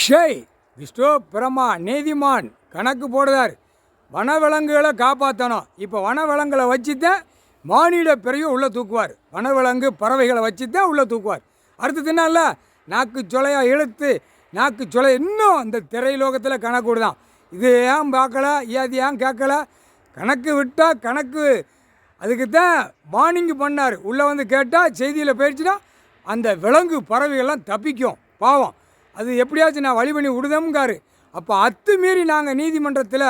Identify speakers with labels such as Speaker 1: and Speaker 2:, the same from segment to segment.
Speaker 1: அக்ஷய் விஷ்ணு பிரம்மா நீதிமான் கணக்கு போடுறார். வனவிலங்குகளை காப்பாற்றணும். இப்போ வனவிலங்குகளை வச்சு தான் மானிட பிறகு உள்ளே தூக்குவார். வனவிலங்கு பறவைகளை வச்சு தான் உள்ளே தூக்குவார். அடுத்தது என்ன நாக்கு சொலையாக இழுத்து நாக்கு சொலை இன்னும் இந்த திரைலோகத்தில் கணக்கு விடுதான். இது ஏன் பார்க்கல, அது ஏன் கேட்கல, கணக்கு விட்டால் கணக்கு அதுக்கு தான் வார்னிங் பண்ணார். உள்ளே வந்து கேட்டால் செய்தியில் போயிடுச்சுன்னா அந்த விலங்கு பறவைகள்லாம் தப்பிக்கும். பாவம் அது எப்படியாச்சும் நான் வழி பண்ணி விடுதம்காரு. அப்போ அத்துமீறி நாங்கள் நீதிமன்றத்தில்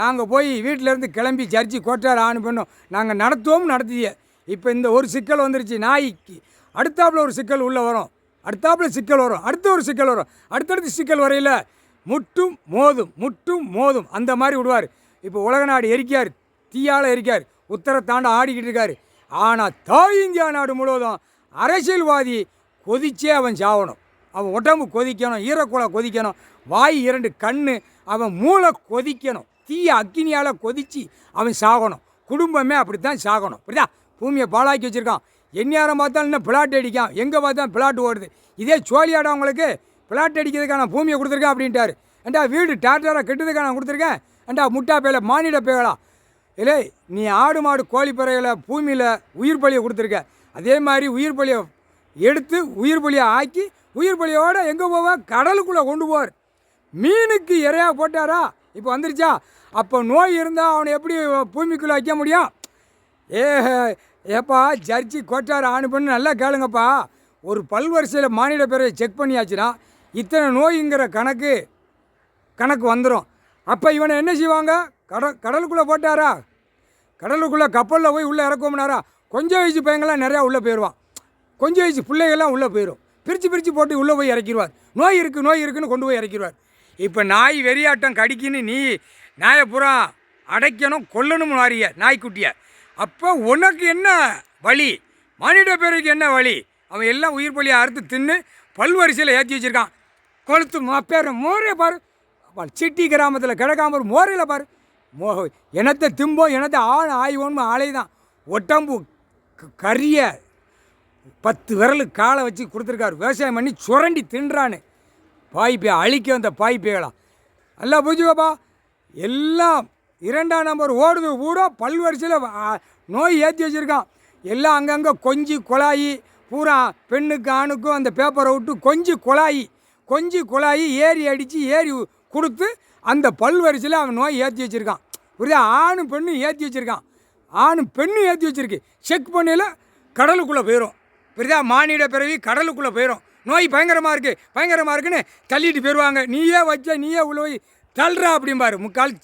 Speaker 1: நாங்கள் போய் வீட்டிலேருந்து கிளம்பி சர்ச்சு கோட்டார் ஆணு பண்ணோம். நாங்கள் நடத்திய இப்போ இந்த ஒரு சிக்கல் வந்துருச்சு. நாய்க்கு அடுத்தாப்பில் ஒரு சிக்கல் உள்ளே வரும், அடுத்தாப்பில் சிக்கல் வரும், அடுத்த ஒரு சிக்கல் வரும், அடுத்தடுத்து சிக்கல் வரையில் முட்டும் மோதும் அந்த மாதிரி விடுவார். இப்போ உலக நாடு எரிக்கார், தீயால் எரிக்கார், உத்தரத்தாண்ட ஆடிக்கிட்டு இருக்கார். ஆனால் தாய் இந்தியா நாடு முழுவதும் அரசியல்வாதி கொதிச்சே அவன் சாவணும். அவன் உடம்பு கொதிக்கணும், ஈரக்குலை கொதிக்கணும், வாய் 2 கண்ணு, அவன் மூளை கொதிக்கணும், தீய அக்கினியால் கொதித்து அவன் சாகணும். குடும்பமே அப்படித்தான் சாகணும். அப்படிதான் பூமியை பாழாக்கி வச்சுருக்கான். எந்நேரம் பார்த்தாலும் இன்னும் பிளாட் அடிக்கான், எங்கே பார்த்தாலும் பிளாட் ஓடுது. இதே சோழியாடா உங்களுக்கு பிளாட் அடிக்கிறதுக்கான பூமியை கொடுத்துருக்கேன் அப்படின்ட்டார். ஏண்டா வீடு டாக்டராக கெட்டதுக்காக நான் கொடுத்துருக்கேன். ஏண்டா முட்டா பேல மானிட பேகளா இல்லை, நீ ஆடு மாடு கோழி பறவைகளை பூமியில் உயிர் பலியை கொடுத்துருக்க. அதே மாதிரி உயிர் பலியை எடுத்து உயிர் பலியை ஆக்கி உயிர் பலியோடு எங்கே போவார், கடலுக்குள்ளே கொண்டு போவார். மீனுக்கு இறையாக போட்டாரா, இப்போ வந்துருச்சா. அப்போ நோய் இருந்தால் அவனை எப்படி பூமிக்குள்ளே வைக்க முடியும்? ஏப்பா ஜர்ச்சி கோட்டார் ஆணு பண்ணி நல்லா கேளுங்கப்பா. ஒரு பல்வரிசையில் மானிட பிறவை செக் பண்ணியாச்சுன்னா இத்தனை நோய்ங்கிற கணக்கு வந்துடும். அப்போ இவனை என்ன செய்வாங்க? கடலுக்குள்ளே போட்டாரா, கடலுக்குள்ளே கப்பலில் போய் உள்ளே இறக்கும்னாரா, கொஞ்சம் வயசு பையங்கள்லாம் நிறையா உள்ளே போயிடுவான், கொஞ்சம் வயசு பிள்ளைகள்லாம் உள்ளே போயிடும். பிரித்து போட்டு உள்ளே போய் இறக்கிடுவார். நோய் இருக்குன்னு கொண்டு போய் இறக்கிடுவார். இப்போ நாய் வெறியாட்டம் கடிக்குன்னு நீ நாயை பூரா அடைக்கணும், கொல்லணும் வாரிய நாய்க்குட்டியை. அப்போ உனக்கு என்ன வழி, மானிட பேருக்கு என்ன வழி? அவன் எல்லாம் உயிர் பலியை அறுத்து தின்னு பல்வரிசையில் ஏற்றி வச்சுருக்கான். கொளுத்து பேர் மோரே பாரு, சிட்டி கிராமத்தில் கிடக்காம ஒரு மோரையில் பாரு. எனத்தை திம்போம், எனத்தை ஆய்வோன்னு ஆலை தான். ஒட்டம்பு கரிய 10 விரலு காலை வச்சு கொடுத்துருக்காரு. விவசாயம் பண்ணி சுரண்டி தின்றான்னு பாய்ப்பே அழிக்க வந்த பாய்ப்பேகலாம் நல்லா புரிஞ்சுக்கப்பா. எல்லாம் 2ஆம் நம்பர் ஓடுது பூரா பல்வரிசையில் நோய் ஏற்றி வச்சுருக்கான். எல்லாம் அங்கங்கே கொஞ்சி குழாயி பூரா பெண்ணுக்கு ஆணுக்கும் அந்த பேப்பரை விட்டு கொஞ்சி குழாயி ஏறி அடித்து ஏறி கொடுத்து அந்த பல்வரிசையில் அவன் நோய் ஏற்றி வச்சுருக்கான். புரியுதா? ஆணும் பெண்ணும் ஏற்றி வச்சுருக்கான். ஆணும் பெண்ணும் ஏற்றி வச்சுருக்கு. செக் பண்ணையில் கடலுக்குள்ளே போயிடும். புரியுதா? மானிட பிறவி கடலுக்குள்ளே போயிடும். நோய் பயங்கரமாக இருக்குன்னு தள்ளிட்டு போயிடுவாங்க. நீயே உள்ள போய் தள்ளுறா அப்படிம்பாரு முக்கால்